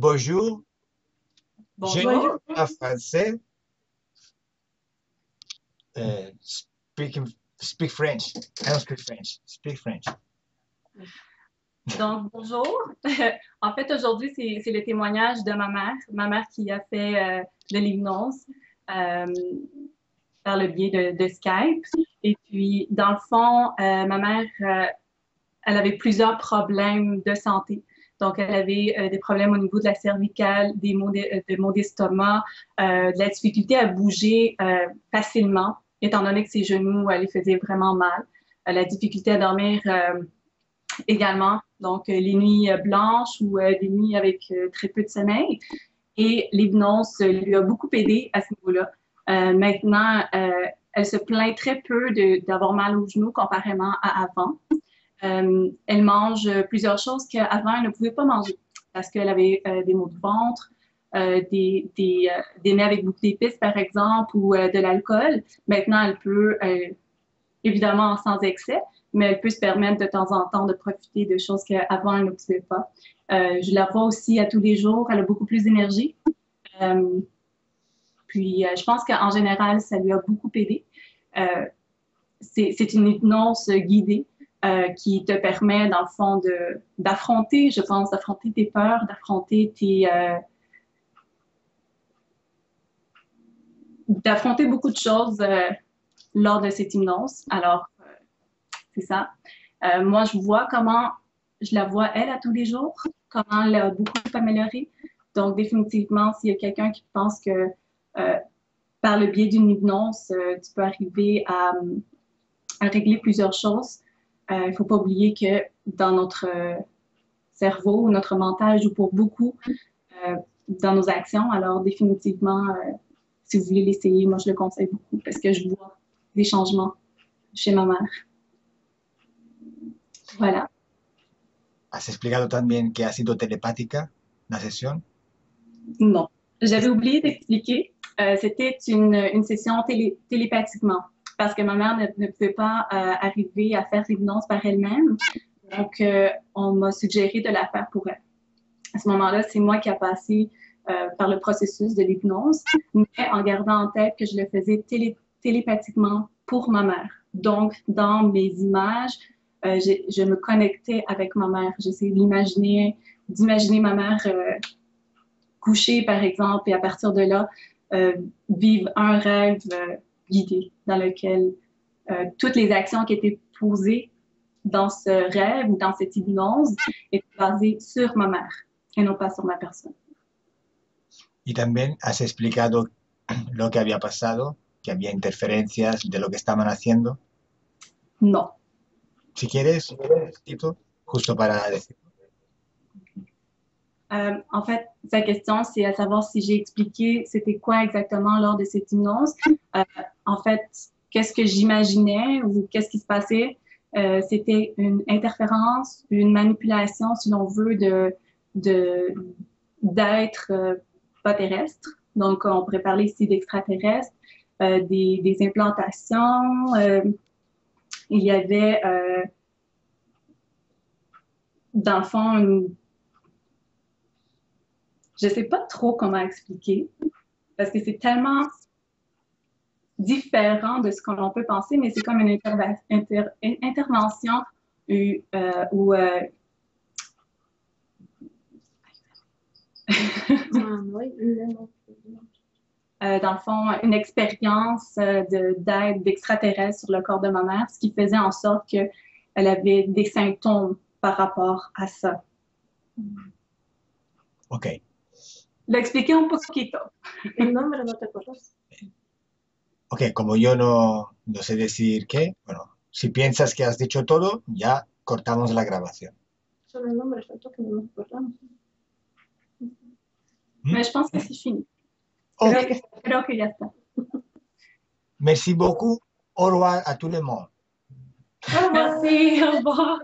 Bonjour, je Bonjour. ne parle pas français. Euh, speak, speak French. I don't speak French. Speak French. Donc, bonjour. En fait, aujourd'hui, c'est le témoignage de ma mère qui a fait de l'hypnose euh, par le biais de Skype. Et puis, dans le fond, ma mère, elle avait plusieurs problèmes de santé. Donc, elle avait des problèmes au niveau de la cervicale, des maux d'estomac, de la difficulté à bouger facilement, étant donné que ses genoux, elle les faisait vraiment mal. La difficulté à dormir également. Donc, les nuits blanches ou des nuits avec très peu de sommeil. Et l'hypnose lui a beaucoup aidé à ce niveau-là. Maintenant, elle se plaint très peu d'avoir mal aux genoux comparément à avant. Elle mange plusieurs choses qu'avant, elle ne pouvait pas manger parce qu'elle avait des maux de ventre, des mets avec beaucoup d'épices, par exemple, ou de l'alcool. Maintenant, elle peut évidemment sans excès, mais elle peut se permettre de temps en temps de profiter de choses qu'avant elle ne pouvait pas. Je la vois aussi à tous les jours, elle a beaucoup plus d'énergie. Euh, je pense qu'en général, ça lui a beaucoup aidé. Euh, c'est une hypnose guidée qui te permet, dans le fond, d'affronter, je pense, d'affronter tes peurs, d'affronter beaucoup de choses lors de cette hypnose. Alors, c'est ça. Moi, je la vois elle à tous les jours, comment elle a beaucoup amélioré. Donc, définitivement, s'il y a quelqu'un qui pense que par le biais d'une hypnose, tu peux arriver à régler plusieurs choses, il ne faut pas oublier que dans notre cerveau, notre mental joue pour beaucoup euh, dans nos actions. Alors, définitivement, si vous voulez l'essayer, moi, je le conseille beaucoup parce que je vois des changements chez ma mère. Voilà. ¿Has explicado también que ha sido telepática la sesión? Non. J'avais oublié d'expliquer. C'était une session télépathiquement parce que ma mère ne pouvait pas arriver à faire l'hypnose par elle-même. Donc, on m'a suggéré de la faire pour elle. À ce moment-là, c'est moi qui ai passé par le processus de l'hypnose, mais en gardant en tête que je le faisais télépathiquement pour ma mère. Donc, dans mes images, je me connectais avec ma mère. J'essayais d'imaginer ma mère coucher, par exemple, et à partir de là, euh, vivre un rêve guidé dans lequel toutes les actions qui étaient posées dans ce rêve ou dans cette hypnose étaient basées sur ma mère et non pas sur ma personne. Y también has explicado lo que había pasado, que había interferencias de lo que estaban haciendo. Non. Si quieres, Tito, justo para decir. En fait, sa question, c'est à savoir si j'ai expliqué c'était quoi exactement lors de cette hypnose. Euh, En fait, qu'est-ce que j'imaginais ou qu'est-ce qui se passait? C'était une interférence, une manipulation, si l'on veut, de, d'êtres pas terrestres. Donc, on pourrait parler ici d'extraterrestres, des implantations. Il y avait, dans le fond, je sais pas trop comment expliquer parce que c'est tellement différent de ce qu'on peut penser, mais c'est comme une intervention où dans le fond, une expérience d'aide d'extraterrestre sur le corps de ma mère, ce qui faisait en sorte qu'elle avait des symptômes par rapport à ça. Ok. Lo expliqué un poquito. El nombre no te acuerdas. Ok, como yo no sé decir qué, bueno, si piensas que has dicho todo, ya cortamos la grabación. Solo el nombre faltó que no nos acordamos. Mais je pense que c'est fini. Ok. Creo que ya está. Merci beaucoup. Au revoir à tout le monde. Merci, au revoir.